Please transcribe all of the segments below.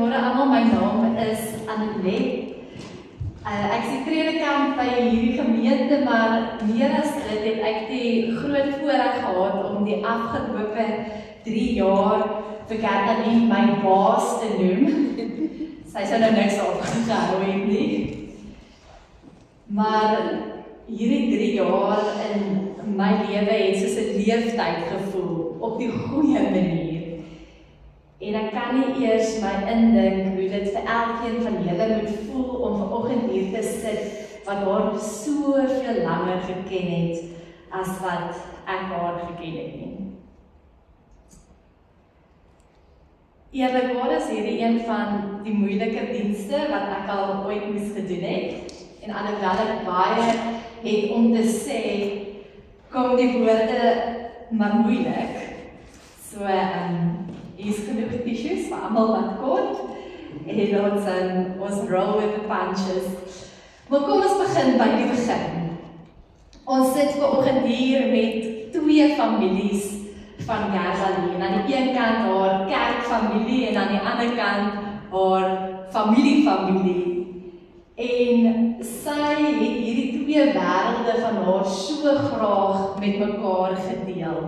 Goeiemôre almal, my naam is Annette. Ek is die predikant by hierdie gemeente, maar meer as dit het ek die groot voorreg gehad om die afgelope 3 jaar vir Gerda-Leen my baas te noem. Sy sou nou niks afgehou het nie. Maar hierdie 3 jaar in my lewe het soos 'n leeftyd gevoel op die goeie manier. En ek kan nie eers my indink hoe dit vir elkeen van julle moet voel om vanoggend hier te sit wat haar soveel langer geken het as wat ek haar geken het nie. Eerlikwaar is hierdie een van die moeiliker dienste wat ek al ooit moes gedoen het. En alhoewel ek baie het om te sê, kom die woorde maar moeilik. So, hier is genoeg tissues vir almal wat kort. En ons roll with the punches. Maar kom ons begin by die begin. Ons sit vanoggend hier met 2 families van Gerda-Leen. Aan die een kant haar kerkfamilie en aan die ander kant haar familiefamilie. En sy het hierdie 2 wêrelde van haar so graag met mekaar gedeel.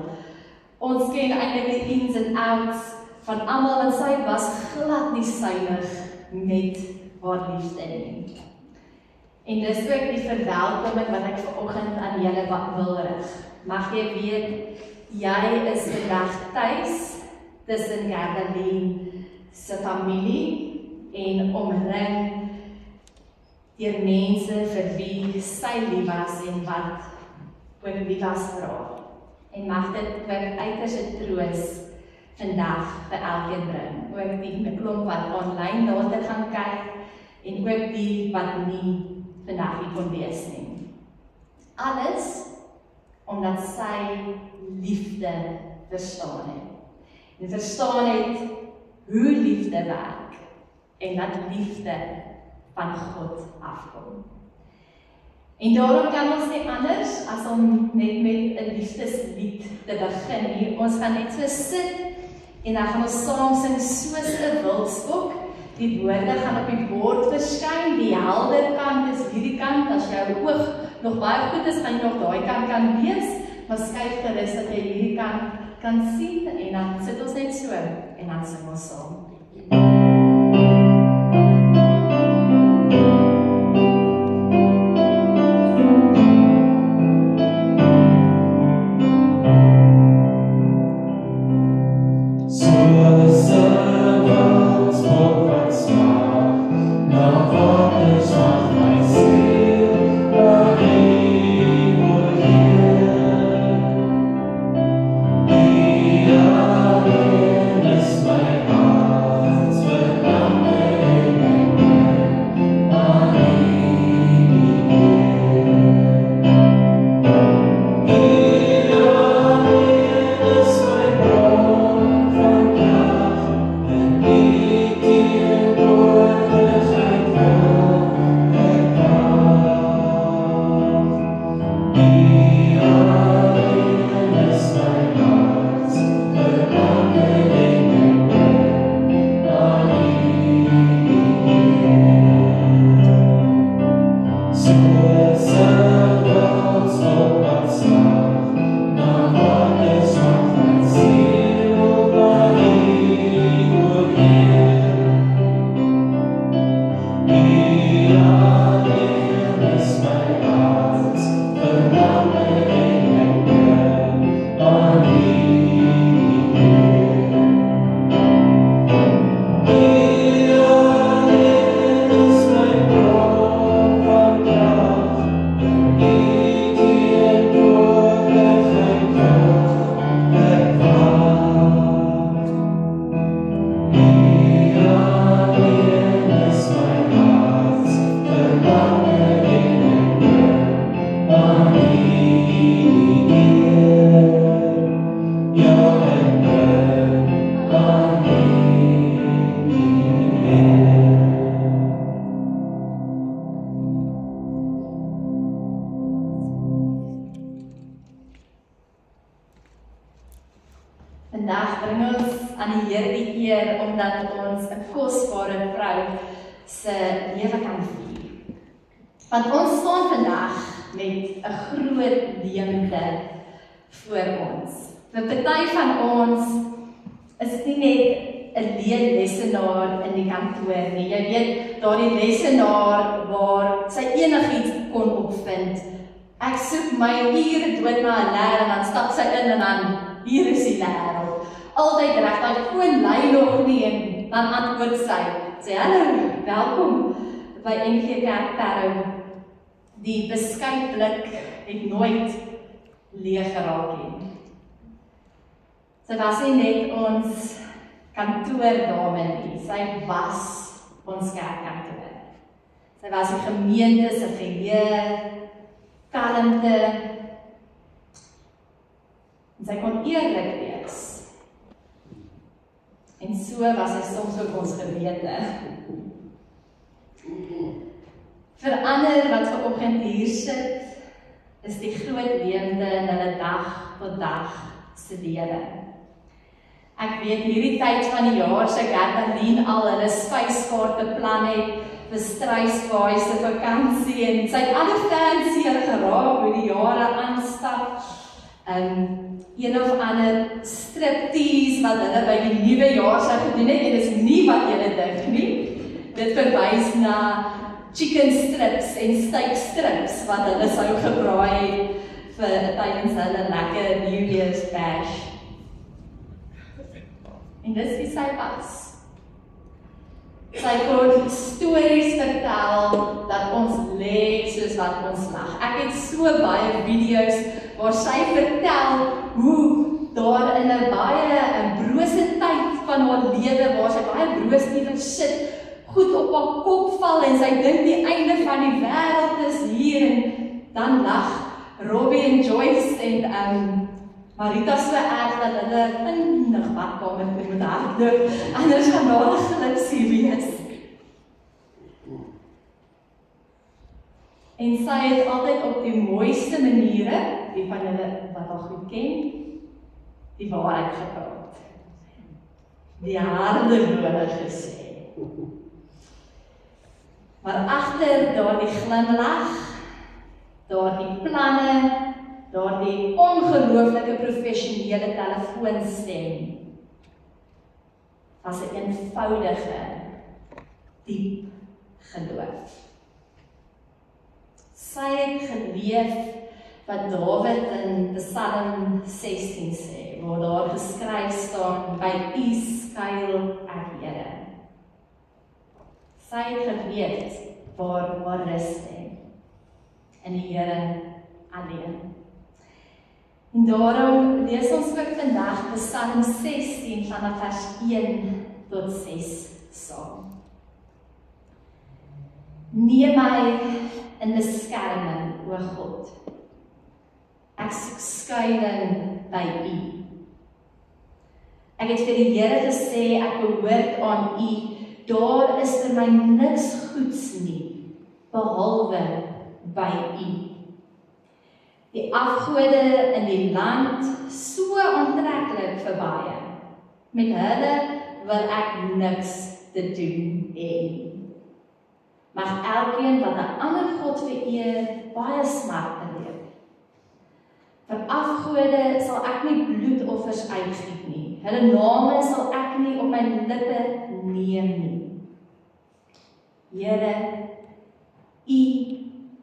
Ons ken eintlik die ins en outs van almal en sy was glad nie suiwig met haar liefde nie. En dis ook die verwelkoming wat ek vanoggend aan julle wil rig. Mag jy weet, jy is vandag tuis tussen Gerda-Leen se familie en omring deur mense vir wie sy lief was en wat ook lief was vir haar. En mag dit ook uiters 'n troos vandag vir elkeen bring. Ook die klomp wat online later gaan kyk en ook die wat nie vandag hier kon wees nie. Alles omdat sy liefde verstaan het. En verstaan het hoe liefde werk en dat liefde van God afkom. En daarom kan ons nie anders as om net met 'n liefdeslied te begin hier. Ons gaan net so sit en dan gaan ons saam sing soos 'n wildspok. Die woorde gaan op die bord verskyn. Die helder kant is hierdie kant. As jou oog nog baie goed is, gaan jy nog daai kant kan lees. Maar skuif gerus dat jy hierdie kant kan sien en dan sit ons net so en dan sing ons saam. My heart. Vandag bring ons aan die Here die eer omdat ons 'n kosbare vrou se lewe kan vier. Want ons staan vandag met 'n groot leemte voor ons. Vir party van ons is dit nie net 'n leerlesenaar in die kantoor nie. Jy weet, daardie lesenaar waar sy enigiets kon opvind. Ek soek my ure dood na 'n leer en dan stap sy in en dan hier is die leer. Altyd reg, daai foon lui nog nie en dan antwoord sy. Sê hallo, welkom by NG Kerk Parow. Die beskeie blik het nooit leeg geraak nie. Sy was nie net ons kantoordame nie, sy was ons kerkkantoor. Sy was die gemeente se geheer, kalmte, en sy kon eerlik wees. En so was hy soms ook ons gewete. Vir ander wat vanoggend hier sit, is die groot leemte in hulle dag tot dag se lewe. Ek weet hierdie tyd van die jaar se Gertaldine al hulle spyskaart beplan het vir Struisbaai se vakansie en sy het alle fancy geraak hoe die jare aanstap. Een of ander striptease wat hulle by die nuwe jaar sou gedoen het, en dit is nie wat julle dink nie. Dit verwys na chicken strips en steak strips wat hulle sou gebraai het vir tydens hulle lekker New Year's bash. En dis wie sy was. Sy kon stories vertel dat ons lê soos wat ons lag. Ek het so baie video's waar sy vertel hoe daar in 'n baie brose tyd van haar lewe waar sy baie broos iewers sit, goed op haar kop val en sy dink die einde van die wêreld is hier en dan lag Robbie en Joyce en Marita so erg dat hulle vinnig badkamer toe moet hardloop, anders gaan daar 'n glipsie wees. En sy het altyd op die mooiste maniere, die van julle wat haar goed ken, die waarheid gepraat. Die harde woorde gesê. Maar agter daardie glimlag, daardie planne, daardie ongelooflike professionele telefoonstem, was 'n eenvoudige, diep geloof. Sy het geleef wat Dawid in Psalm 16 sê, waar daar geskryf staan, by U skuil ek, Here. Sy het geweet waar haar rus lê, in die Here alleen. En daarom lees ons ook vandag Psalm 16 vanaf vers 1 tot 6 saam. Neem my in beskerming, o God. Ek soek skuiling by U. Ek het vir die Here gesê, ek behoort aan U. Daar is vir my niks goeds nie, behalwe by U. Die afgode in die land, so aantreklik vir baie. Met hulle wil ek niks te doen hê. Mag elkeen wat 'n ander God vereer, baie smart beleef. Vir afgode sal ek nie bloedoffers uitgiet nie. Hulle name sal ek nie op my lippe neem nie. Here, U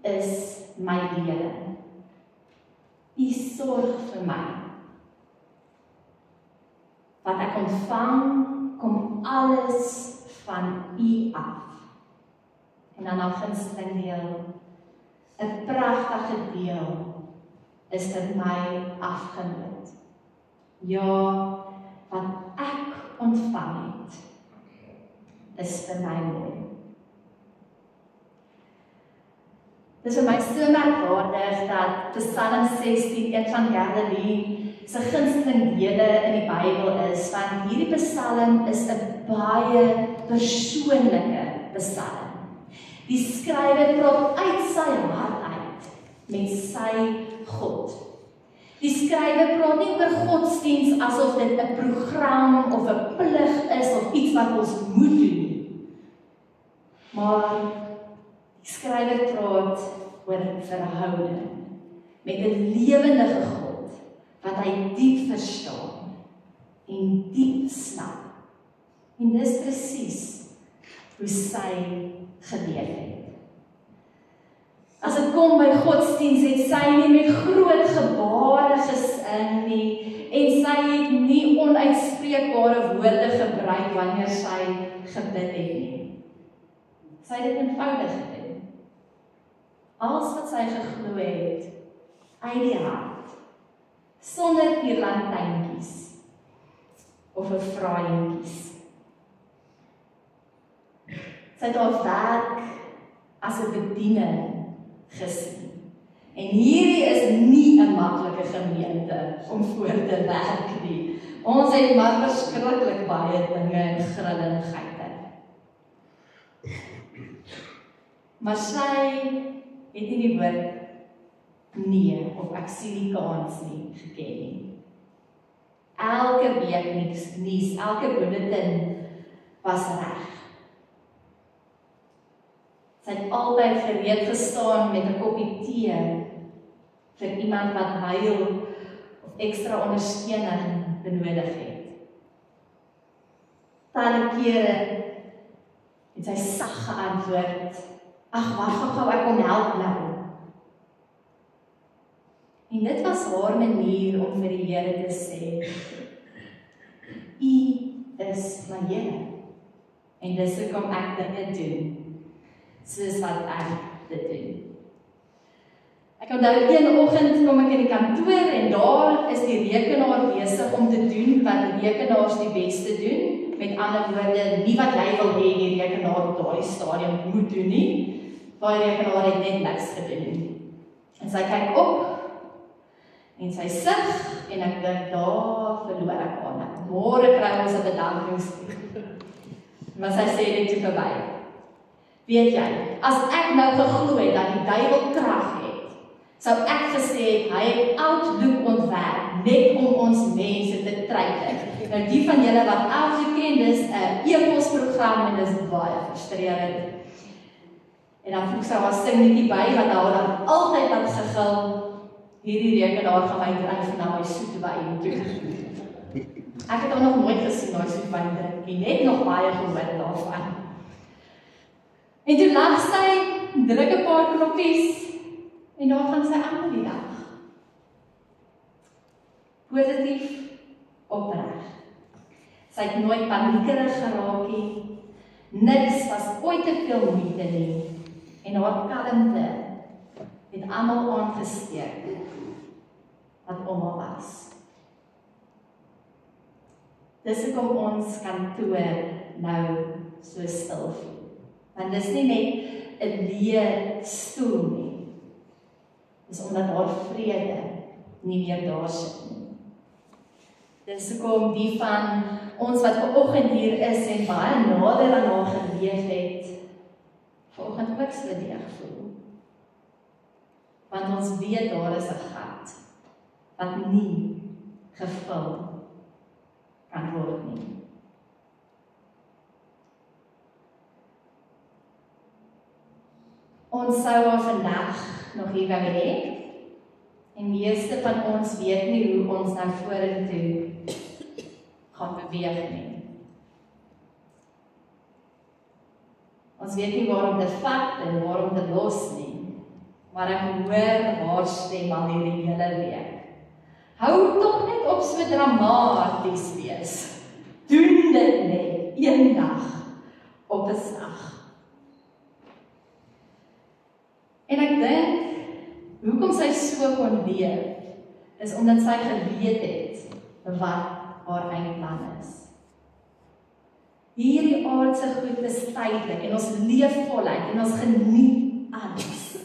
is my lewe. U sorg vir my. Wat ek ontvang, kom alles van U af. En dan al gunsteling deel, 'n pragtige deel is vir my afgenoot. Ja, wat ek ontvang het, is vir my mooi. Dit is vir my so merkwaardig dat Psalm 16 een van Gertaldine se gunsteling dele in die Bybel is, want hierdie Psalm is 'n baie persoonlike Psalm. Die skrywer praat uit sy hart uit met sy God. Die skrywer praat nie oor godsdiens asof dit 'n program of 'n plig is of iets wat ons moet doen nie. Maar die skrywer praat oor 'n verhouding met 'n lewendige God wat hy diep verstaan en diep snap. En dis presies hoe sy geleef het. As dit kom by godsdiens, het sy nie met groot gebare gesing nie, en sy het nie onuitspreekbare woorde gebruik wanneer sy gebid het nie. Sy het dit eenvoudig gedoen. Alles wat sy geglo het, uit die hart, sonder pierlantynkies of 'n vraaientjies. Sy het haar werk as 'n bediening gesien. En hierdie is nie 'n maklike gemeente om voor te werk nie. Ons het maar verskriklik baie dinge en grilligheidte. Maar sy het nie die woord nee of ek sien die kans nie geken nie. Elke week nuus, elke bulletin was reg. Sy het altyd gereed gestaan met 'n koppie tee vir iemand wat huil of ekstra ondersteuning benodig het. Talle kere het sy sag geantwoord, ag wag gou, ek kom help nou. En dit was haar manier om vir die Here te sê, U is my Here. En dis hoekom ek dinge doen, soos wat ek dit doen. Ek onthou een oggend kom ek in die kantoor en daar is die rekenaar besig om te doen wat rekenaars die beste doen. Met ander woorde, nie wat jy wil hê die rekenaar op daardie stadium moet doen nie. Daai rekenaar het net niks gedoen. En sy kyk op en sy sug en ek dink, daar verloor ek aan. Môre kry ons 'n bedankingsbrief. Maar sy sê net toe verby. Weet jy, as ek nou geglo het dat die duiwel krag het, sou ek gesê het, hy het Outlook ontwerp, net om ons mense te treiter. Nou die van julle wat Outlook ken, dis 'n e-posprogram en dis baie frustrerend. En dan voeg sy haar singetjie by, wat daar dan altyd wat gegil, hierdie rekenaar gaan my dryf na my soetwyn toe. Ek het nog nooit gesien daai soetwyn drink, net nog baie gehoor daarvan. En toe lag sy, druk 'n paar knoppies, en daar gaan sy aan die dag. Positief, opreg. Sy het nooit paniekerig geraak nie, niks was ooit te veel moeite nie, en haar kalmte het almal aangesteek wat om haar was. Dis hoekom ons kantoor nou so stil voel. Want dis nie net 'n leë stoel nie. Dis omdat haar vrede nie meer daar sit nie. Dis hoekom die van ons wat vanoggend hier is en baie nader aan haar geleef het, vanoggend ook so leeg voel. Want ons weet daar is 'n gat wat nie gevul kan word nie. Ons sou haar vandag nog hier wou hê, en meeste van ons weet nie hoe ons nou vorentoe gaan beweeg nie. Ons weet nie waarom te vat en waarom te los nie, maar ek hoor haar stem al hierdie hele week. Hou tog net op so dramaties wees. Doen dit net, een dag op 'n slag. En ek dink, hoekom sy so kon leef, is omdat sy geweet het wat haar eindplan is. Hierdie aardse goed is tydelik en ons leef voluit en ons geniet alles.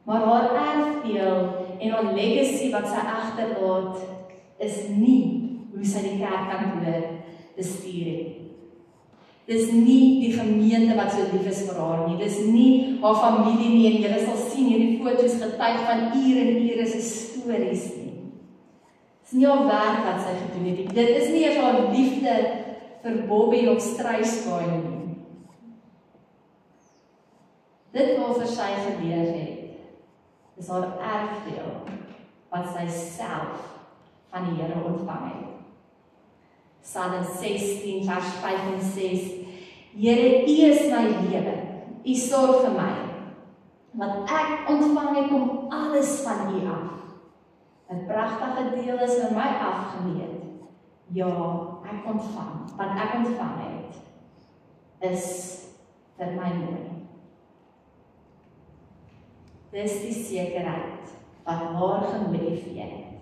Maar haar erfdeel en haar legacy wat sy agterlaat, is nie hoe sy die kerkkantoor bestuur het. Dis nie die gemeente wat so lief is vir haar nie. Dis nie haar familie nie. En julle sal sien hierdie foto's getuig van ure en ure se stories nie. Dis nie haar werk wat sy gedoen het nie. Dit is nie eers haar liefde vir Bobby of Struisbaai nie. Dit waarvoor sy geleef het, is haar erfdeel wat sy self van die Here ontvang het. Psalm 16 vers 5 en 6. Here, U is my lewe. U sorg vir my. Wat ek ontvang het, kom alles van U af. 'n pragtige deel is vir my afgeneem. Ja, ek ontvang. Wat ek ontvang het, is vir my mooi. Dis die sekerheid wat haar gemotiveer het.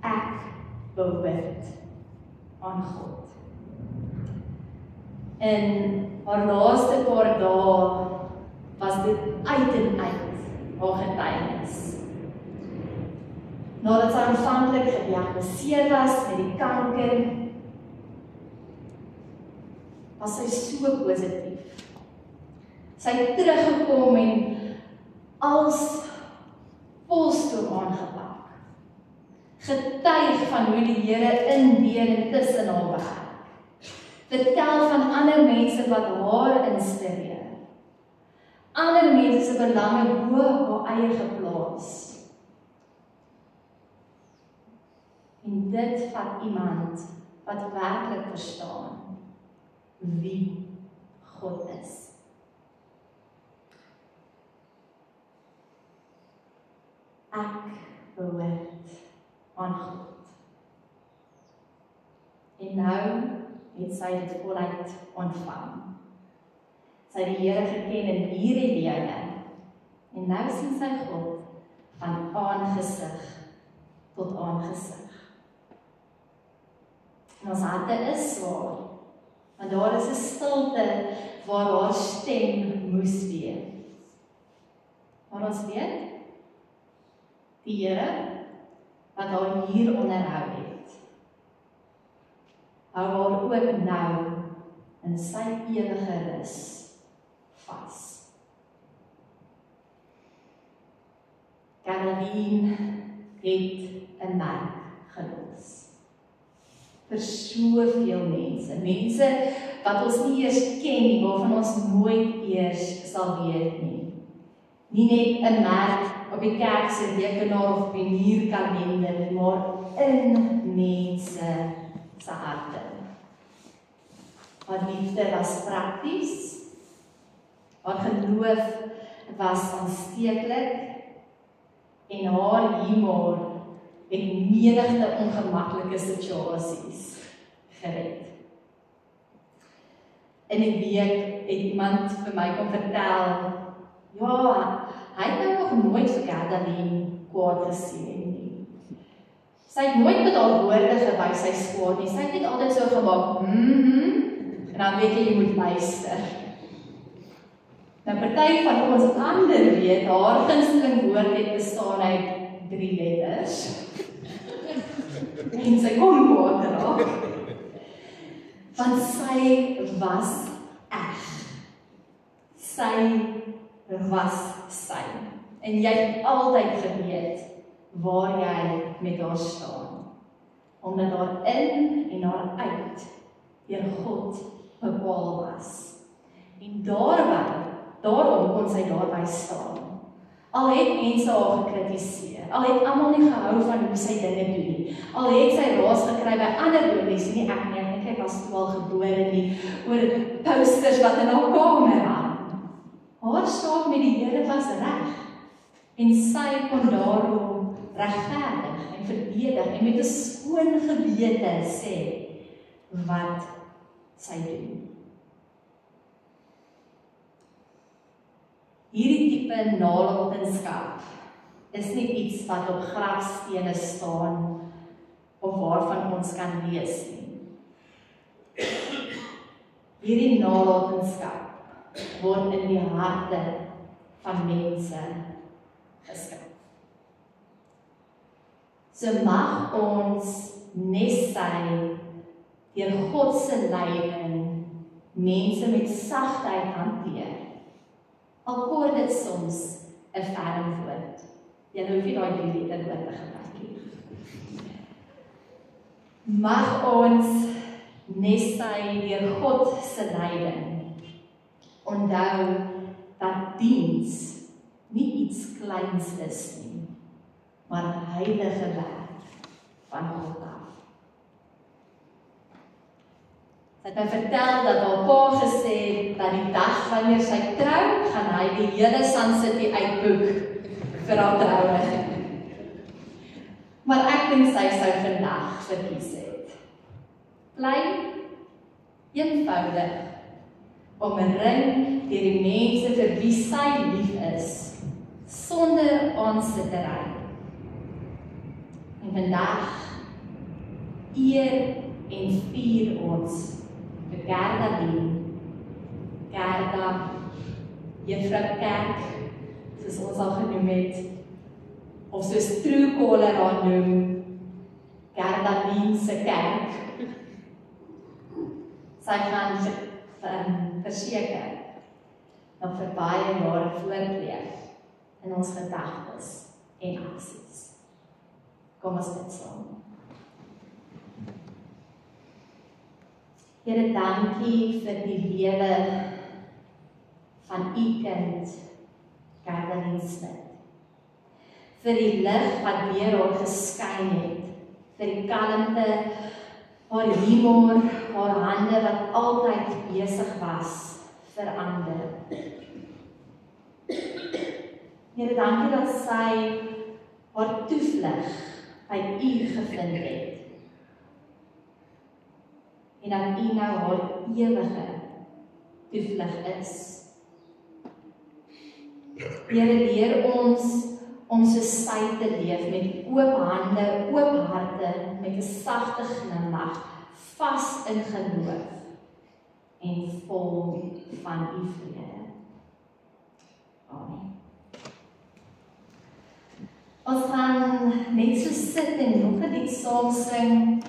Ek behoort aan God. In haar laaste paar dae was dit uit en uit haar getuienis. Nadat sy aanvanklik gediagnoseer was met die kanker, was sy so positief. Sy het teruggekom en als volstoom aangepak. Getuig van hoe die Here in, deur en tussen haar werk. Vertel van ander mense wat haar inspireer. Ander mense se belange bo haar eie geplaas. En dit van iemand wat werklik verstaan wie God is. Ek behoort aan God. En nou het sy dit voluit ontvang. Sy het die Here geken in hierdie lewe. En nou sien sy God van aangesig tot aangesig. En ons harte is swaar, want daar is 'n stilte waar haar stem moes wees. Maar ons weet, die Here wat haar hier onderhou het, hou haar ook nou in sy ewige rus vas. Caroline het 'n merk gelos. Vir soveel mense wat ons nie eers ken nie, waarvan ons nooit eers sal weet nie. Nie net 'n merk op die kerk se rekenaar of die muurkalender, maar in mense se harte. Haar liefde was prakties, haar geloof was aansteeklik en haar humor het menigte ongemaklike situasies gered. In 'n week het iemand vir my kom vertel, ja, hy het nou nog nooit vir Caroline kwaad gesien nie. Sy het nooit met haar woorde gewys sy is kwaad nie. Sy het net altyd so gemaak, en dan weet jy moet luister. Nou party van ons ander weet, haar gunsteling woord het bestaan uit 3 letters. En sy kon kwaad raak. Want sy was eg. Sy was sy. En jy het altyd geweet waar jy met haar staan. Omdat haar in en haar uit deur God bepaal was. En daarom kon sy daarby staan. Al het mense haar gekritiseer, al het almal nie gehou van hoe sy dinge doen nie, al het sy raas gekry by ander dominees, nie ek nie, ek dink hy was toe al gebore nie, oor posters wat in haar kamer hang. Haar saak met die Here was reg, en sy kon daarom regverdig en verdedig en met 'n skoon gewete sê wat sy doen. Hierdie tipe nalatenskap is nie iets wat op grafstene staan of waarvan ons kan lees nie. Hierdie nalatenskap word in die harte van mense geskryf. So mag ons nesy deur God se leiding mense met sagtheid hanteer. Al kort dit soms 'n ferm woord. Jy hoef nie daai 3 liter woord te gebruik nie. Mag ons nesty deur God se leiding onthou dat diens nie iets kleins is nie, maar 'n heilige werk van God af. Sy het my vertel dat haar pa gesê het dat die dag wanneer sy trou, gaan hy die hele Sun City uitboek vir haar troue. Maar ek dink sy sou vandag verkies het. Klein, eenvoudig, omring deur die mense vir wie sy lief is, sonder aansittery. En vandag eer en vier ons vir Gerda Dien, Gerda, Juffrou Kerk, soos ons al genoem het, of soos Truecaller haar noem, Gerda Dien se kerk. Sy gaan verseker nog vir baie jare voortleef in ons gedagtes en aksies. Kom ons bid saam. Here, dankie vir die lewe van u kind, Gerda Dien Smit. Vir die lig wat deur haar geskyn het, vir die kalmte, haar humor, haar hande wat altyd besig was vir ander. Here, dankie dat sy haar toevlug by u gevind het. En dat u nou haar ewige toevlug is. Here, leer ons om soos sy te leef, met oop hande, oop harte, met 'n sagte glimlag, vas in geloof en vol van u vrede. Amen. Ons gaan net so sit en nog 'n lied saam sing.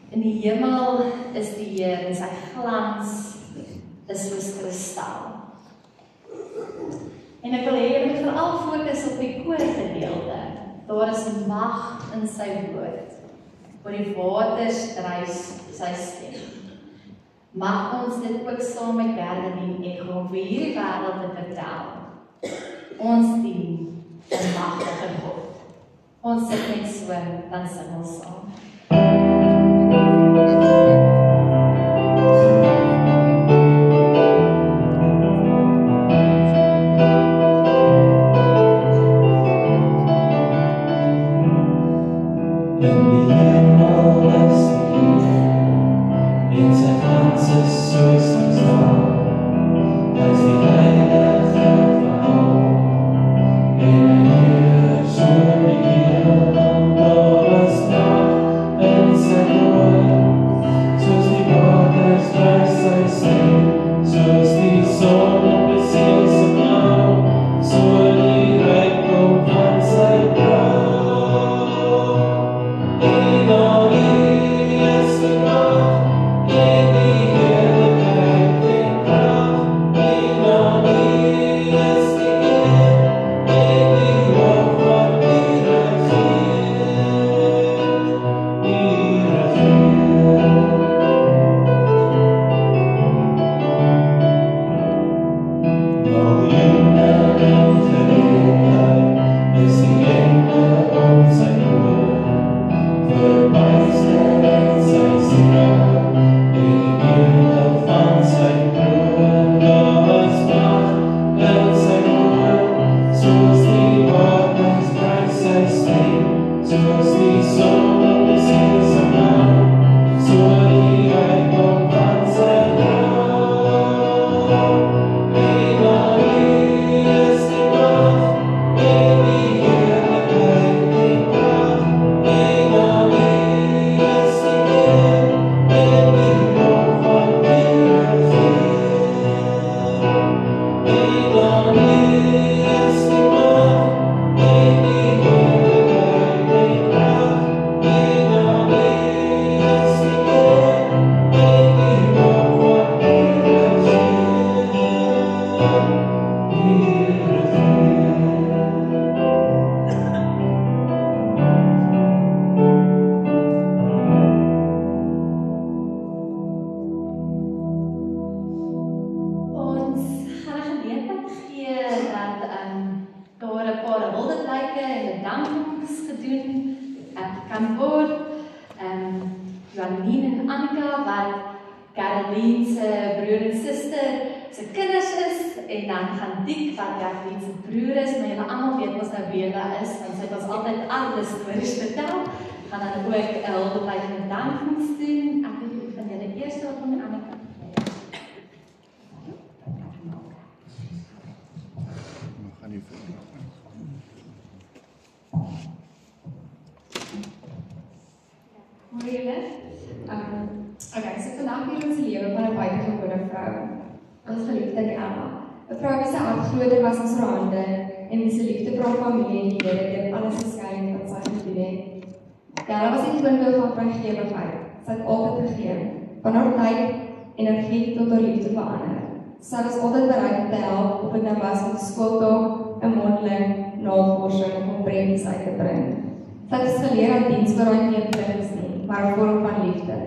In die hemel is die Heer en sy glans is soos kristal. En ek wil hê jy moet veral fokus op die koorgedeelte. Daar is mag in sy woord. Oor die waters dryf sy stem. Mag ons dit ook saam met Gerda Dien Echo om vir hierdie wêreld te vertel. Ons dien 'n magtige God. Ons sit net so, dan sing ons saam. kan word. Joanine en Annika, wat Caroline se broer en suster se kinders is, en dan gaan Diek, wat Caroline se broer is, maar julle almal weet mos nou wie hulle is, want sy het ons altyd alle stories vertel. Gaan dan ook 'n hulpblyk met dankdiens doen. Ek weet nie van julle eerste of van die ander kant. Hoor julle? Okay, so vandag hier ons lewe van 'n buitengewone vrou. Ons geliefde Emma. 'n Vrou wie se hart groter was as haar hande en wie se liefde vir haar familie en die Here deur alles geskei wat sy gedoen het. Ella was die toonbeeld van vrygewigheid. Sy het altyd gegee, van haar tyd, energie tot haar liefde vir ander. Sy was altyd bereid om te help, of dit nou was met 'n skooltaak, 'n mondeling, navorsing of om prentjies uit te bring. Sy het geleer dat diens vir haar nie 'n plig is nie, maar 'n vorm van liefde.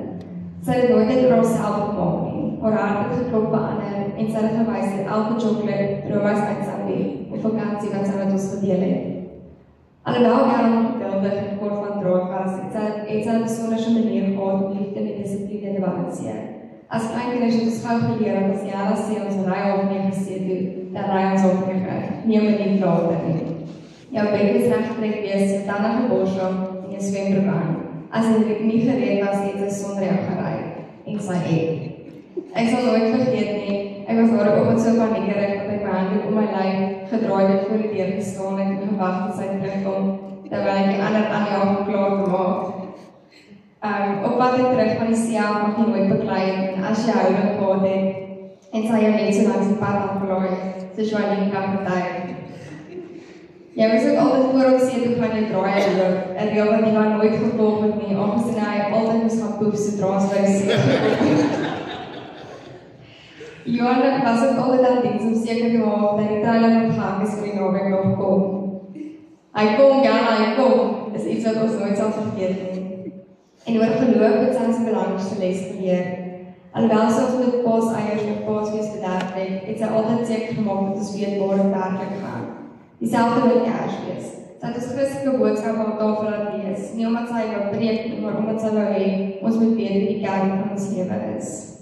Sy het nooit net oor haarself gemaak nie. Haar hart het geklop vir ander en sy het gewys dat elke chocolate, roomys uitsappie of vakansie wat sy met ons gedeel het. Alhoewel Ella nog geduldig en kort van draad was, het sy 'n besonderse manier gehad om liefde met dissipline te balanseer. As kleinkinders het ons gou geleer dat as Ella sê ons ry half 9 gesê toe, dan ry ons half 9, nie 'n minuut later nie. Jou bed is reggetrek wees, jou tande geborsel en jou swembroek aan. As dit nie gereed was, het sy sonder jou gery en sy het. Ek sal nooit vergeet nie, ek was daar op so paniekerig dat ek my hande om my lyf gedraai het voor die deur gestaan het en gewag dat sy terugkom, terwyl ek die ander aanjaag om klaar te maak. Op pad terug van die see af mag jy nooit beklei en as jy houding gehad het en sy jou net so langs die pad afgelaai, soos Joanine kan getuig. Jy was ook altyd voor op see toe gaan jy draai en loop, 'n reël wat Ivan nooit gevolg het nie, aangesien hy altyd moes gaan poef sodra ons by die see gekom. Johan was ook altyd aan diens om seker te maak dat die trailer nog gehang is vir die naweek nog kom. Hy kom, hy kom, is iets wat ons nooit sal vergeet nie. En oor geloof het sy ons belangrikste les geleer. Alhoewel sy ons met paaseiers of paasfees bederf het sy altyd seker gemaak dat ons weet waar dit werklik gaan. Dieselfde met Kersfees. Sy het ons Christelike boodskap op tafel laat lees, nie omdat sy wou preek nie, maar omdat sy wou hê ons moet weet wie die kern van ons lewe is.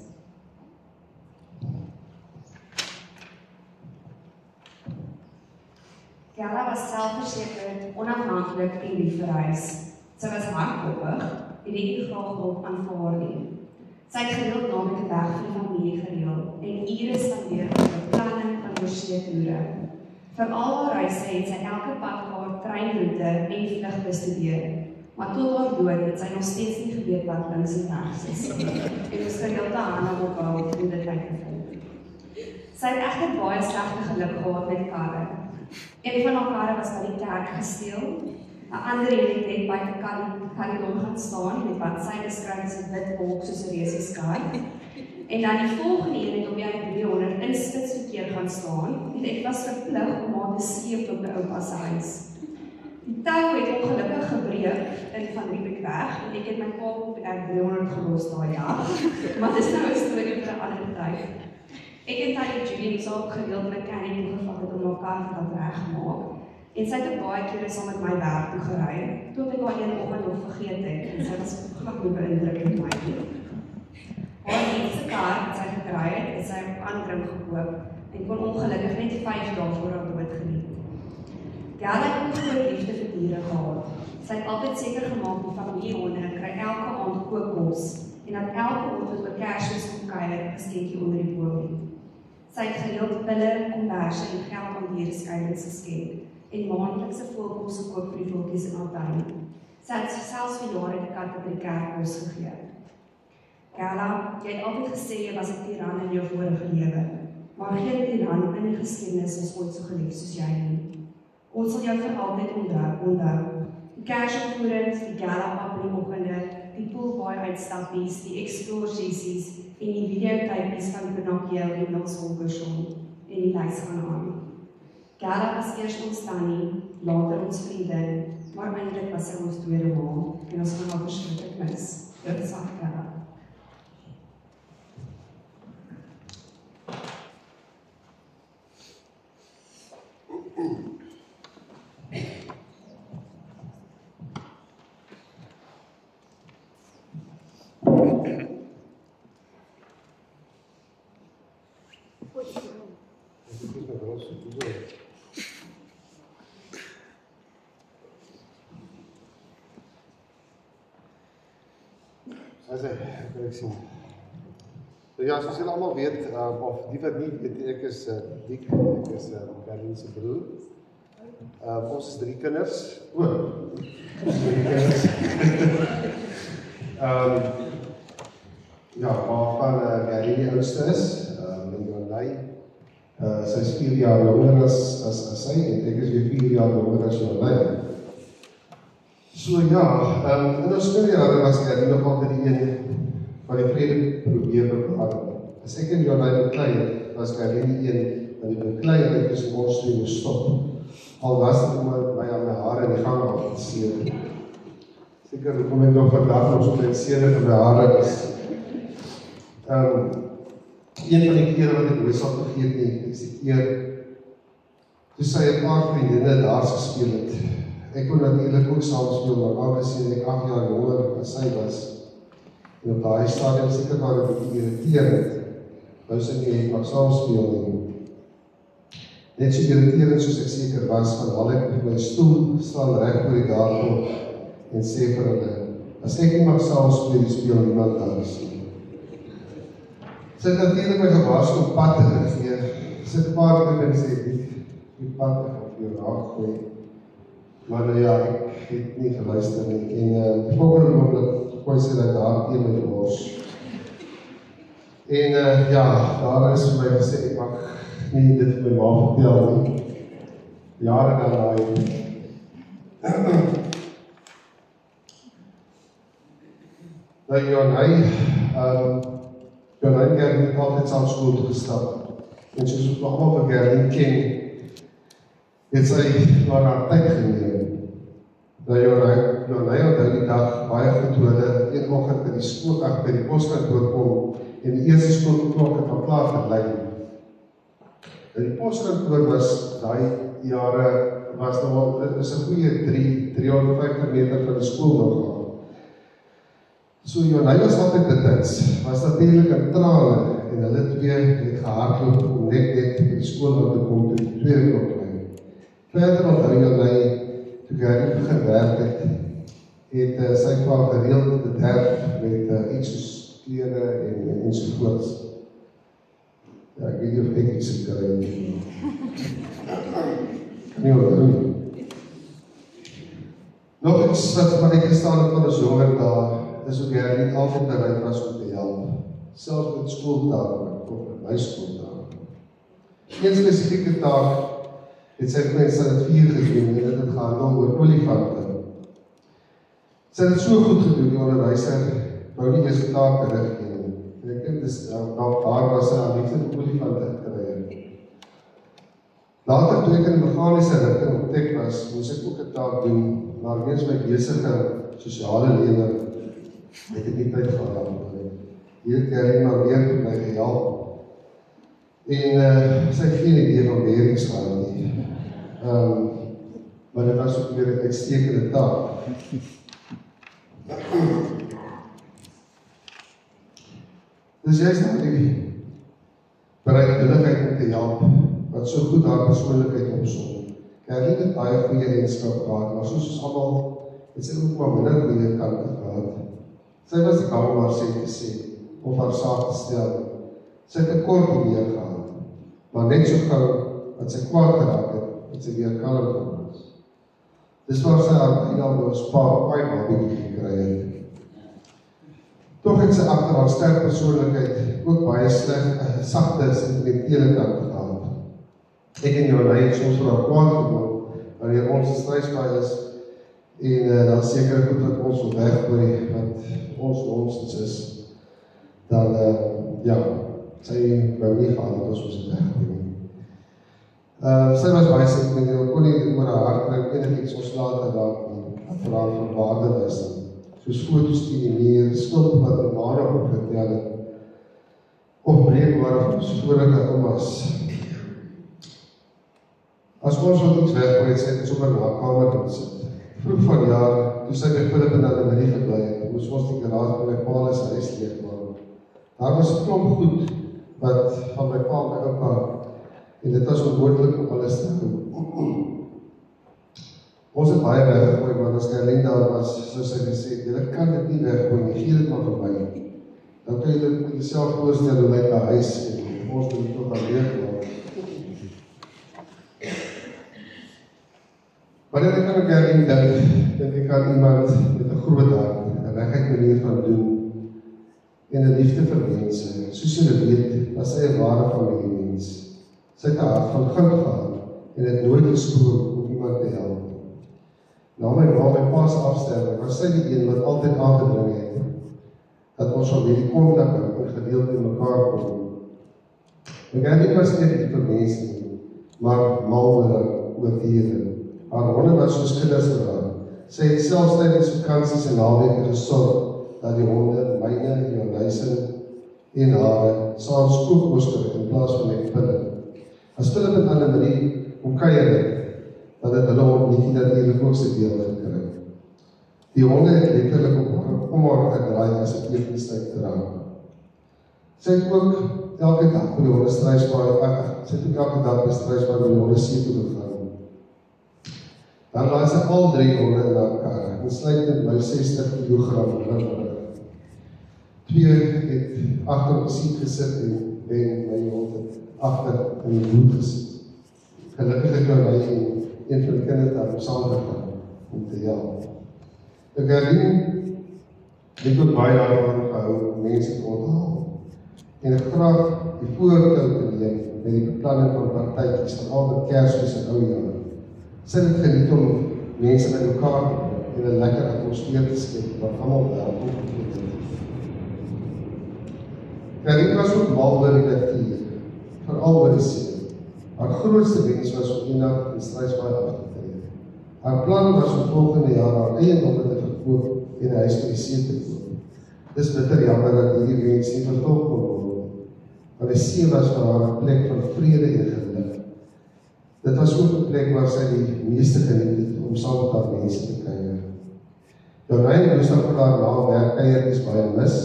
Ella was selfversekerd, onafhanklik en lief vir huis. Sy was hardkoppig en het nie graag hulp aanvaar nie. Sy het gereeld nameke weg vir die familie gereël en ure spandeer op die beplanning van oorsee-toere. Vir al haar reise het sy elke padkaart, treinroete en vlug bestudeer, maar tot haar dood het sy nog steeds nie geweet wat links en regs is. En moes gereeld te hande ophou om dit uit te vind. Sy het egter baie slegte geluk gehad met karre. Een van haar karre was by die kerk gesteel, 'n ander het net by die Caledon gaan staan met wat sy beskryf as 'n wit wolk soos 'n resieskar. En dan die volgende een het op die 300 in spitsverkeer gaan staan en ek was verplig om haar te sleep tot by oupa se huis. Die tou het ongelukkig gebreek in Van Riebeekweg en ek het my pa op die 300 gelos daai dag, maar dis nou 'n storie vir 'n ander tyd. Ek het tydens Julie se gedeeld met Kenny toegevat het om haar kar te laat regmaak. En sy het 'n baie kere saam met my werk toe gery, tot ek haar een oggend nog vergeet het en sy was glad nie beïndruk met my nie. Haar eerste kar wat sy gekry het sy op Andrim gekoop en kon ongelukkig net 5 dae voor haar dood geniet. Ella het 'n groot liefde vir diere gehad. Sy het altyd seker gemaak die familiehonde kry elke aand kookkos en dat elke oggend oor Kersfees kom kuier 'n geskenkie onder die boom het. Sy het gereeld pille, komberse en geld aan diereskuilings geskenk en maandelikse voelkos gekoop vir die voeltjies in haar tuin. Sy het selfs vir jare die katte by die kerkhuis gegee. Ella, jy het altyd gesê jy was 'n tiran in jou vorige lewe, maar geen tiran in die geskiedenis is ooit so gelief soos jy nie. Ons sal jou vir altyd onthou. Die Kersopvoerings, die gala-pap in die oggende, die poolbaai uitstappies, die explore-sessies en die videotypies van Pinocchio en Nils Holgersson en die lys gaan aan. Ella was eers ons tannie, later ons vriendin, maar eintlik was sy ons tweede ma en ons gaan haar verskriklik mis. Dit is Ella. Kan ek sien. Ja, soos julle almal weet, of die wat nie weet, ek is Diek, ek is Berlin se broer. Ons is 3 kinders. Ja, waarvan Gary die oudste is, en Jonai. Sy is 4 jaar jonger as sy, en ek is weer 4 jaar jonger as Jonai. So ja, in ons skooljare was Gary nog altyd die een van die vrede probeer bewaar. As ek en Jonai beklei het, was Gary die een van die beklei het tussen ons twee moes stop. Al was dit om my aan my hare in die gang af te seer. Seker kom ek nog vandag nog so met seer in my hare is. Een van die kere wat ek nooit sal vergeet nie, is die keer toe sy 'n paar vriendinne daar gespeel het. Ek kon natuurlik ook saam speel, maar aangezien ek 8 jaar jonger as sy was, en op daai stadium seker maar 'n bietjie irriterend, wou sy nie ek mag saam speel nie. Net so irriterend soos ek seker was, van haal ek met my stoel, staan reg voor die tafel en sê vir hulle, as ek nie mag saam speel niemand anders nie. Sy het natuurlijk my gewaarsku om pad te regeer. Sy het 'n paar keer en sê, die pad op jou raak gooi. Maar nou ja, ek het nie geluister nie. En die volgende oomblik gooi sy dat daar teen my bors. En ja, daar is vir my gesê, ek mag nie dit vir my ma vertel nie. Jare daarna nou ja, Jonai en Gary het altyd saam skool toe gestap. En soos ons nog allemaal van Gary ken, het sy maar haar tyd geneem. Nou Jonai onthou die dag baie goed hoe hulle een oggend by die skool, by die poskantoor kom en die eerste skoolklok het al klaar gelei. En die poskantoor was daai jare, was nou al, is 'n goeie 350 meter van die skool nog al. So Jonai was altyd betyds, was natuurlijk in trane en hulle twee het gehardloop om net by die skool aan te kom toe die tweede klok lei. Verder onthou Jonai, toe Gary begin werk het sy pa gereeld bederf met iets soos klere en sovoorts. Ja, ek weet nie of ek iets gekry nie. Kan nie onthou nie. Nog iets wat van ek gestaan het van ons jonger dae, is ook Gary nie altyd bereid was om te help. Selfs met skooltaak, of met my skooltaak. Een spesifieke taak het sy vir my in 4 gedoen en dit het gehandel oor olifante. Sy het het so goed gedoen, die onderwyser wou nie eers die taak teruggee nie. En ek dink dis daar was sy aan liefde vir olifante gekry het. Later toe ek in die mechanische rigting op tek was, moes ek ook 'n taak doen, maar weens my besige sosiale lewe het ek nie tyd gehad nie. Hier het Gary maar weer vir my gehelp. En sy het geen idee van werings gehad nie. Maar dit was ook weer 'n uitstekende taak. Dus juist die bereidwilligheid om te help, wat so goed haar persoonlikheid opsom. Gary het baie goeie eigenskap gehad, maar soos ons almal het sy ook maar minder goeie kante gehad. Sy was die bang om haar sê te sê, of haar saak te stel. Sy het 'n kort idee gehad, maar net so gauw wat sy kwaad geraak het sy weer kalm geword. Dis waar sy haar bynaam door ons pa bietjie gekry het. Toch het sy agter haar sterk persoonlikheid ook baie sagte sentimentele kant gehad. Ek en Jonai het soms vir haar kwaad geword, wanneer ons 'n strysbaai is, en dan seker goed wat ons wil weggooi, wat ons nonsens is, dan, ja, sy wou nie gehad dat ons het weggooi. Sy was baie sentimenteel, kon nie dit oor haar hart kry, enig iets ontslaan te raak nie, wat vir haar van waarde is, soos foto's teen die muur, skuld wat die maandag opgetel het, of breekbare van ons vorige oumas. As ons wat iets weggooi het, sy het sommer na haar kamer gaan sit. Vroeg van jaar, toe sy by Philip en Annemarie gebly het, moes ons die garage by my pa is huis leegmaak. Daar was 'n klomp goed, wat van my pa en my oupa, en dit was onmoontlik om alles te doen. Ons het baie weggegooi, want as Gerlien daar was, soos sy gesê, julle kan dit nie weggooi nie, gee dit maar verby. Dan kan jy dit met jouself voorstel hoe lyk 'n huis en ons moet dit ook al leegmaak. Wanneer ek aan Gerlien dink ek aan iemand met 'n groot hart, 'n reguit manier van doen en 'n liefde vir mense. Soos julle weet, was sy 'n ware familiemens. Sy het 'n hart van goud gehad en het nooit geskroom om iemand te help. Na my pa se afsterwe was sy die een wat altyd aangedring het dat ons van hierdie kontak en gedeeld in mekaar kom. Gerlien was nie die vir mense nie, maar mal oor diere. Haar honde was soos kinders vir haar. Sy het selfs tydens vakansies en naweke gesorg dat die honde, myne, Jonuisen en hare saans kookkoster in plaas van met pille. As Philip en Annemarie om kuier het, dan het hulle hond nie natuurlik ook sy deel gekry. Die honde het letterlik om haar gedraai as het etenstyd te raak. Sy het ook elke dag by die honde struisbaar, sy het ook elke dag by struisbaar by die honde see toe gegaan. Dan laat sy al 3 honde in haar kar, insluitend my 60 kilogram rugbrug. 2 het agter op die seat gesit en my hond het agter in die boot gesit. Gelukkig het my een van die kinders daar saamgegaan om te help. Gerlien het ook baie daarvan gehou om mense te onthaal en ek graag die voortou te neem met die beplanning van partytjies van al met Kersfees en oujaar. Sy het geniet om mense by mekaar te bring en 'n lekker atmosfeer te skep waar almal welkom gevoel het. Gerlien was ook mal oor die natuur, veral oor die see. Haar grootste wens was om eendag in Struisbaai af te tree. Haar plan was om volgende jaar haar eiendomme te verkoop en 'n huis by die see te koop. Dis bitter jammer dat hierdie wens nie vervul kon word, want die see was vir haar 'n plek van vrede en geluk. Dit was ook 'n plek waar sy die meeste geniet het om saam met haar mense te kuier. Jonuin moes dan vir haar na werk kuiertjies baie mis.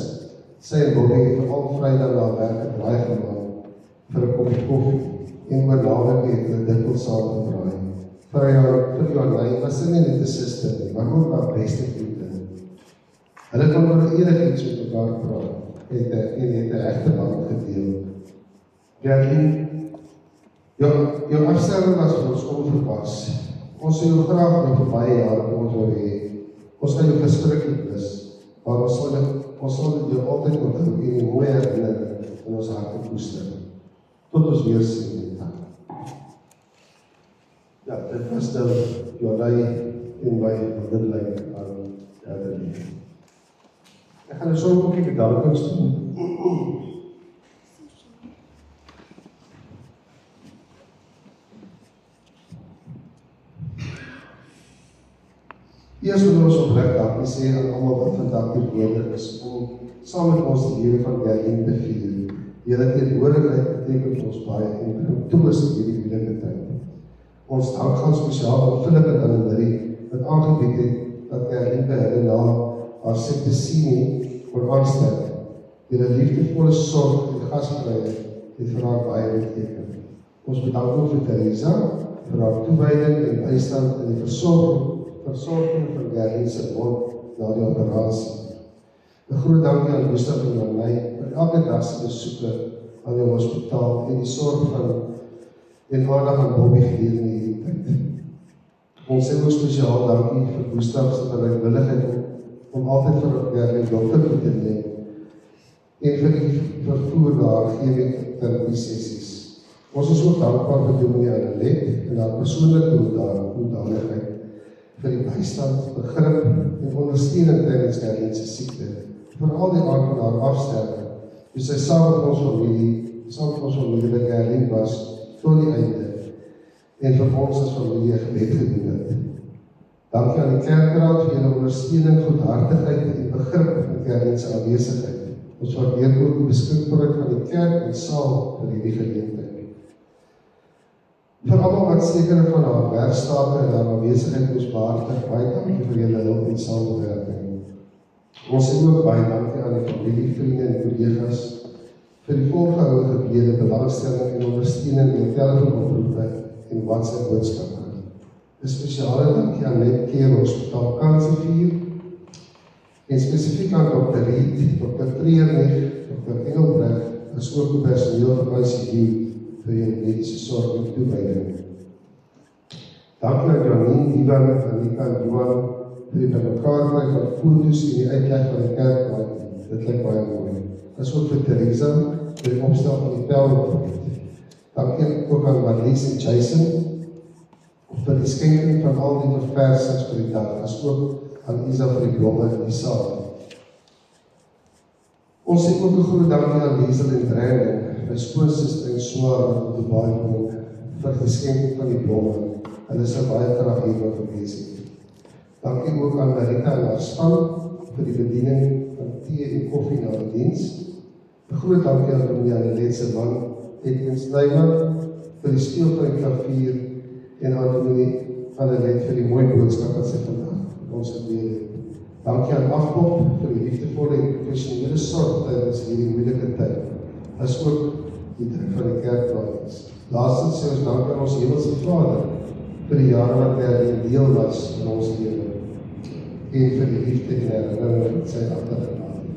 Sy en Bobby het veral Vrydag na werk 'n draai gemaak vir 'n koppie koffie en oor naweke het hulle dikwels saam gebraai. Vir Jonuin was sy nie net 'n suster nie, maar ook haar beste vriendin. Hulle kon oor enigiets met mekaar praat en het 'n egte band gedeel. Gerlien, jou afsterwe was vir ons onverpas. Ons sou jou graag nog vir baie jare by ons wou hê. Ons gaan jou verskriklik mis, maar ons sal dit jou altyd onthou en die mooie herinnering in ons harte koester. Tot ons weer sien. Ja, dit was nou Jonuin en my biddeling aan Gerlien. Ek gaan nou so 'n bietjie bedankings doen. Eers wil ons opreg dankie sê aan almal wat vandag teenwoordig is om saam met ons die lewe van Gerlien te vier. Julle teenwoordigheid beteken vir ons baie en bring troos in hierdie moeilike tyd. Ons dank gaan spesiaal aan Philip en Annemarie wat aangebied het dat Gerlien by hulle na haar septisie kon aanstel. Julle liefdevolle sorg en gasvryheid het vir haar baie beteken. Ons bedank ook vir Teresa vir haar toewyding en bystand in die versorging van Gerlien se wond na die operasie. 'n Groot dankie aan Gustav en Jonuin vir elke dag se besoeke aan die hospitaal en die sorg en aandag aan Bobby gedurende hierdie tyd. Ons sê ook spesiaal dankie vir Gustav se bereidwilligheid om altyd vir Gerlien dokter te neem en vir die vervoer daar terapie sessies. Ons is ook dankbaar vir Dominee Annette en haar persoonlike hoedanigheid vir die bystand, begrip en ondersteuning tydens Gerlien se siekte, vir al die aard van haar afsterwe, toe sy saam met ons familie by Gerlien was tot die einde en vir ons as familie gebed gedoen het. Dankie aan die kerkraad vir julle ondersteuning, goedhartigheid en begrip in Gerlien se afwesigheid. Ons waardeer ook die beskikbaarheid van die kerk en saal vir hierdie geleentheid. Vir almal wat sekere van haar werkstake en haar afwesigheid moes behartig, baie dankie vir julle hulp en samewerking. Ons sê ook baie dankie aan die familie, vriende en kollegas vir die volgehoue gebede, belangstelling en ondersteuning in telefoonoproepe en WhatsApp boodskappe. 'n spesiale dankie aan Net Care Hospitaal Kansevier en spesifiek aan Dr. Reed, Dr. Treurnig, Dr. Engelbreg, as ook die personeel van ICU vir die mediese sorg en toewyding. Dankie aan Janine, Ivan, Annika en Johan vir die bymekaar kry van foto's en die uitleg van die kerkplan. Dit lyk baie mooi. As ook vir Theresa vir die opstel van die pelproject. Dankie ook aan Marlies en Jason vir die skenking van al die verversings vir die dag, as ook aan Isa vir die blomme in die saal. Ons sê ook 'n groot dankie aan Liesel en Brandon, my skoonsister en swaar wat op die baie kom vir die skenking van die blomme. Hulle is baie graag hier wat gewees het. Dankie ook aan Marita en haar span vir die bediening van tee en koffie na die diens. 'n Groot dankie aan Dominee Annelien se man, Edwin Snyman, vir die speel van die klavier en aan Dominee Annelien vir die mooi boodskap wat sy vandag ons gedeel het. Dankie aan Afkop vir die liefdevolle en professionele sorg tydens hierdie moeilike tyd, as ook die druk van die kerkplanings. Laastens sê ons dank aan ons Hemelse Vader vir die jare wat hy een deel was in ons lewe en vir die liefde en herinnering wat sy agtergelaat het.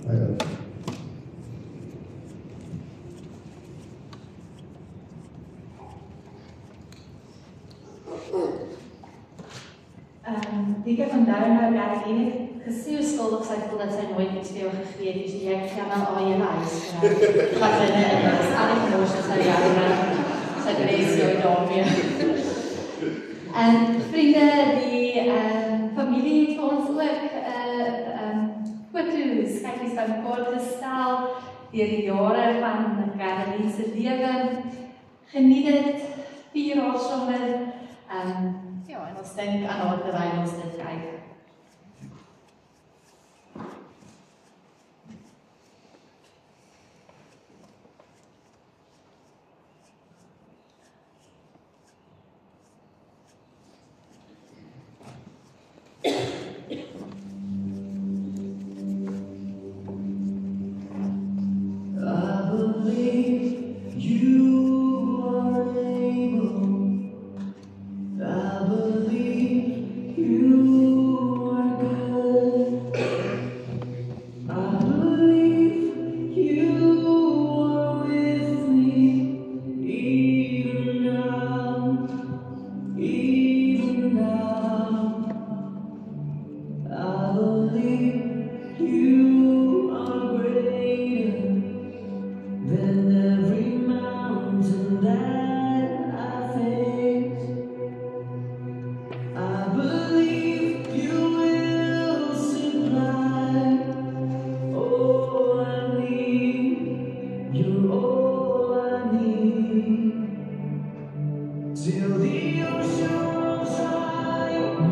Baie dankie. Dieke van Duinhout het enig gesê hoe skuldig sy voel dat sy nooit iets vir jou gegee het, dus jy gaan nou al jy huis kry. Wat sy net is, alle genoos sy jare, sy bless jou daarmee. En vriende, die familie het vir ons ook foto's, kykies by mekaar gestel, deur die jare van Caroline se lewe. Geniet dit, 4 jaar sommer. Ja, en ons dink aan haar terwyl ons dit kyk.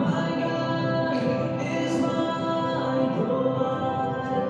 My God is my provider.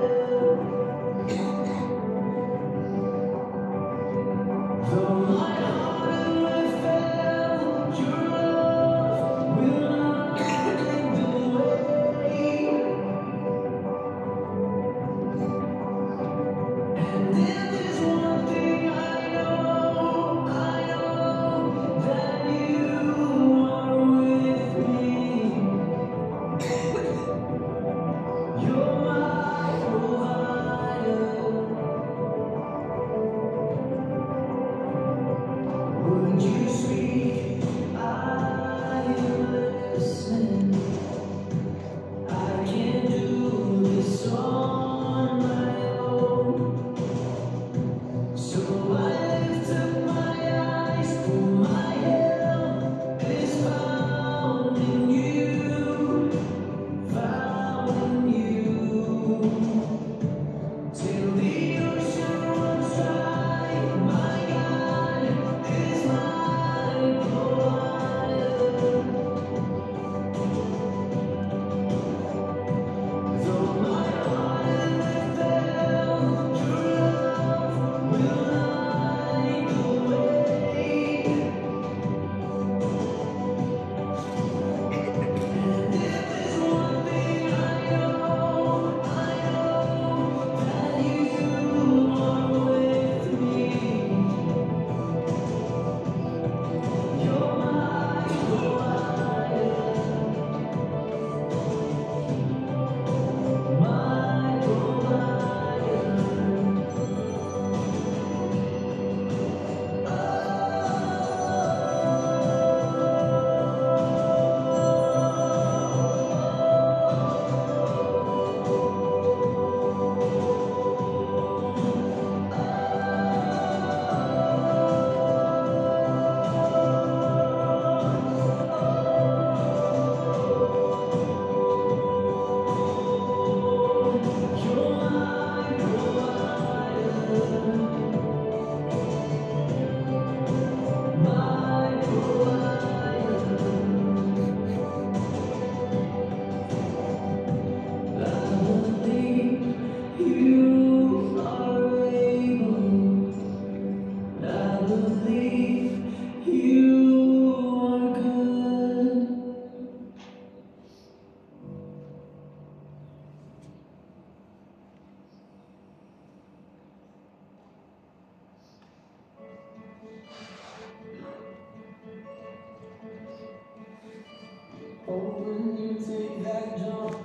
jump,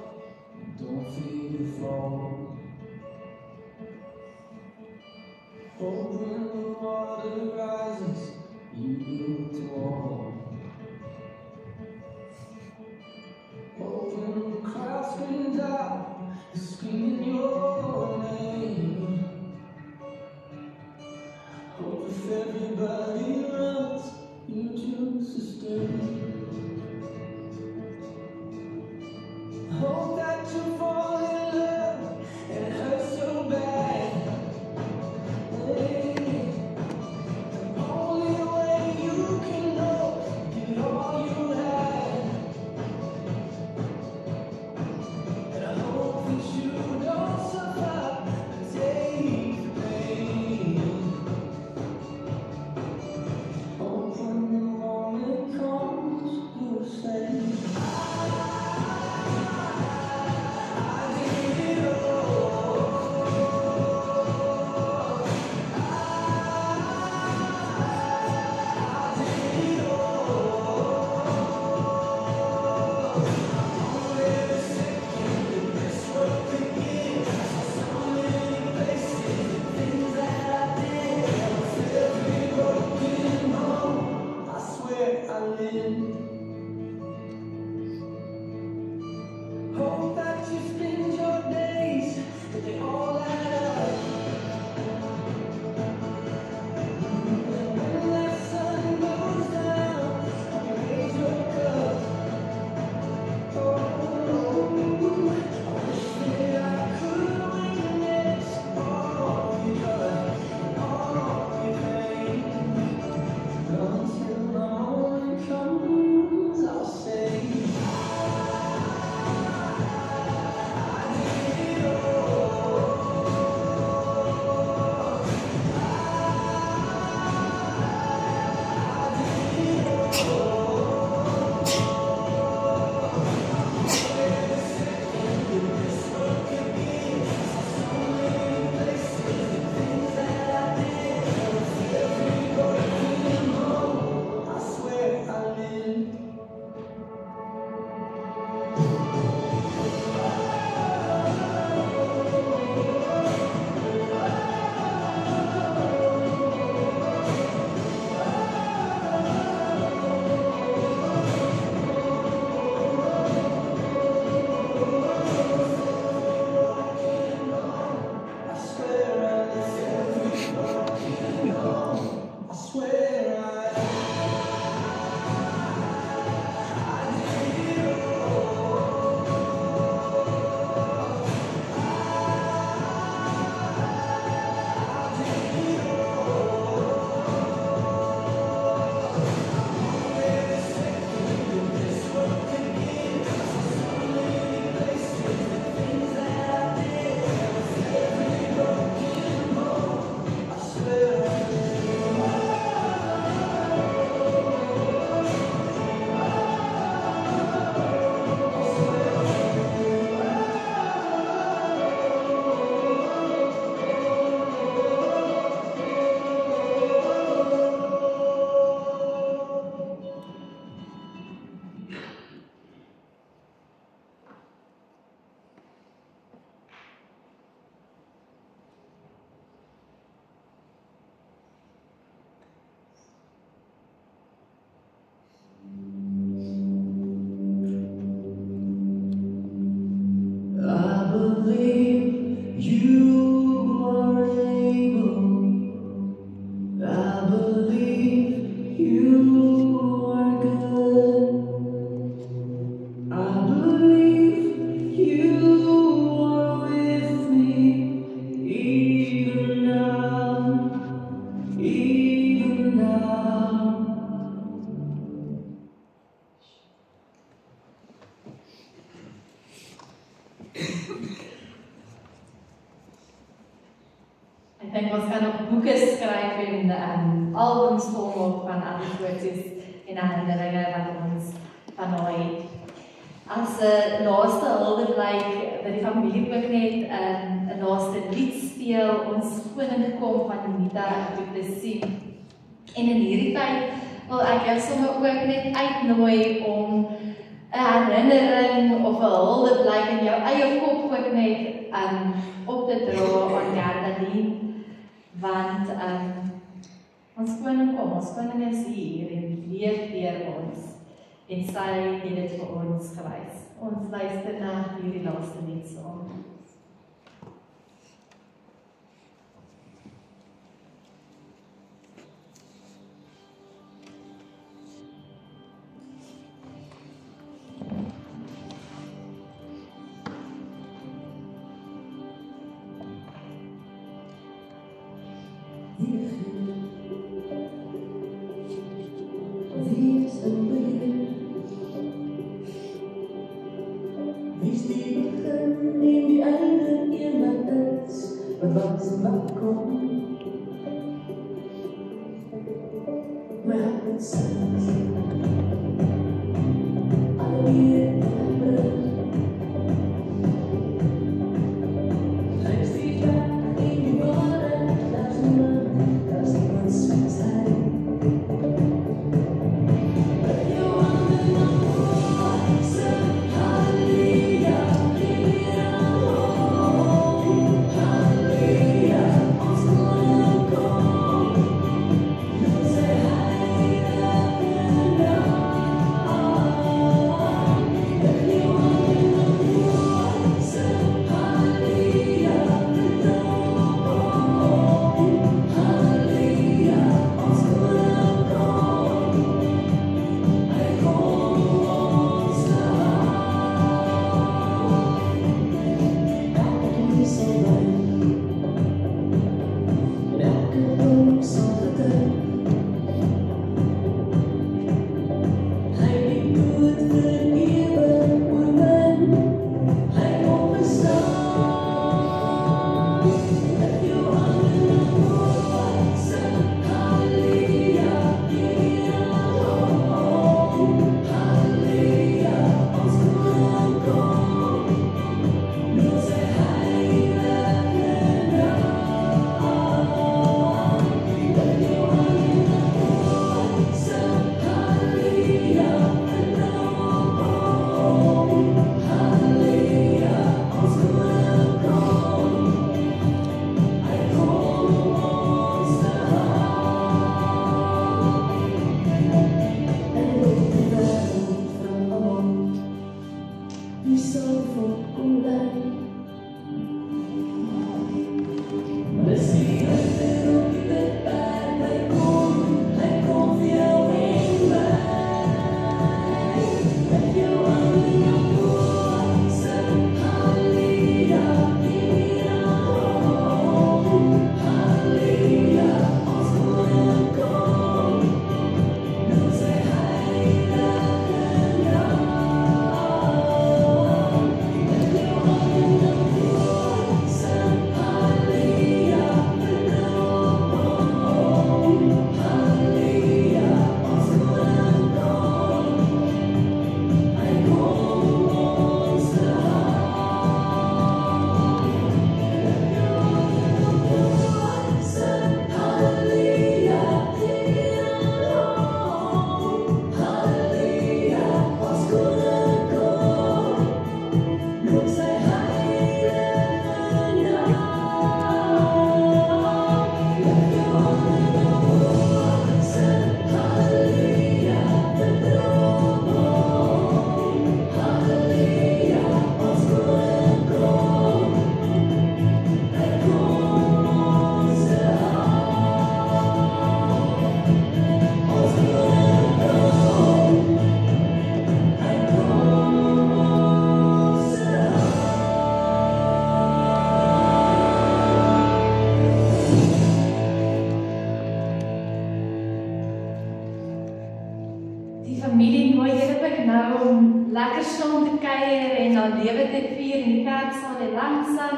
don't fear you fall. Oh, when the water rises, you build a wall. Oh, when the crowd screams out, they're screaming your name. Oh, if everybody runs, you choose to stay. Hope that you fall in love and it hurts so bad. Hey, the only way you can know, give it all you had. And I hope that you don't suffer and take the pain. Hope when the moment comes, you'll say, hope that you spend your days, that they all add up. And when that sun goes down, you raise your cup. Oh, I wish that I could witness all your joy and all your pain. Until the morning comes, I'll say, I swear I live. I swear I live. I swear I believe you are able. I believe you are good. I believe you are with me, even now, even now. Ek dink ons kan nog boeke skryf en albums volmaak van al die foto's en herinneringe wat ons van haar het. As 'n laaste hulde blyk dat die familie ook net 'n laaste lied speel, ons koning kom van Anita Du Plessis. En in hierdie tyd wil ek jou sommer ook net uitnooi om herinnering of 'n huldeblyk in jou eie kop ook net op te dra aan Geraldine, want ons koning is hier en leef deur ons en sy het dit vir ons gewys. Ons luister na hierdie laaste lied saam. lekker saam te kuier en dan lewe dit vier in die kerksaal en langsam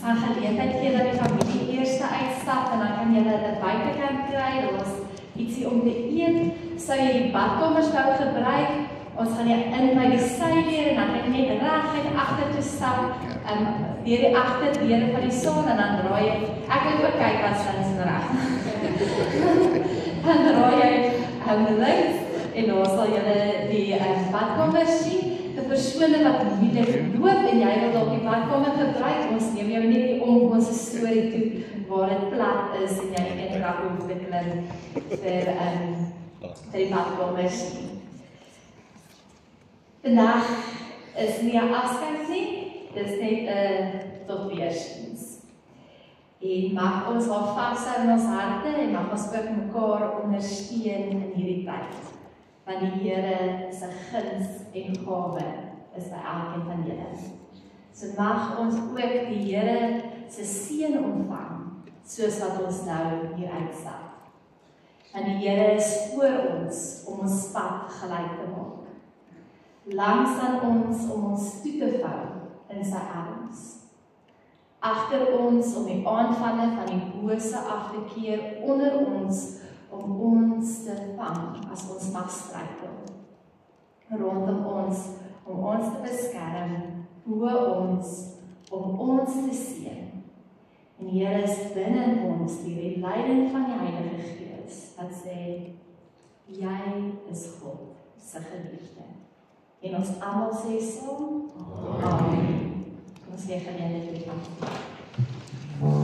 sal geleentheid gee dat die familie eers uitstap en dan kan julle 'n buitekant kry, daar's ietsie om te eet, sou jy die badkamers wou gebruik, ons gaan jy in by die sydeur en dan kan jy net reguit agter toe stap, deur die agterdeure van die saal en dan draai jy, ek wil ook kyk wat links en reg. Dan draai jy links en daar sal julle die badkamers sien. persone wat moeilik loop en jy wil dalk die badkamer gebruik, ons neem jou nie om ons storie toe waar dit plat is en jy nie in rap hoef te klim vir die badkamers nie. Vandag is nie 'n afskeid nie, dis net tot weerziens. En mag ons haar vashou in ons harte en mag ons ook mekaar ondersteun in hierdie tyd. Want die Here se guns en gawe is by elkeen van julle. So mag ons ook die Here se seën ontvang, soos wat ons nou hier uitstap. Want die Here is voor ons om ons pad gelyk te maak. Langs aan ons om ons toe te vou in sy arms. Agter ons om die aanvalle van die bose af te keer, onder ons om ons te vang as ons mag struikel. Rondom ons om ons te beskerm, bo ons om ons te seën. En die Here is binne ons deur die leiding van die Heilige Gees wat sê, jy is God se geliefde. En ons almal sê so, Amen. Ons gee geleentheid vir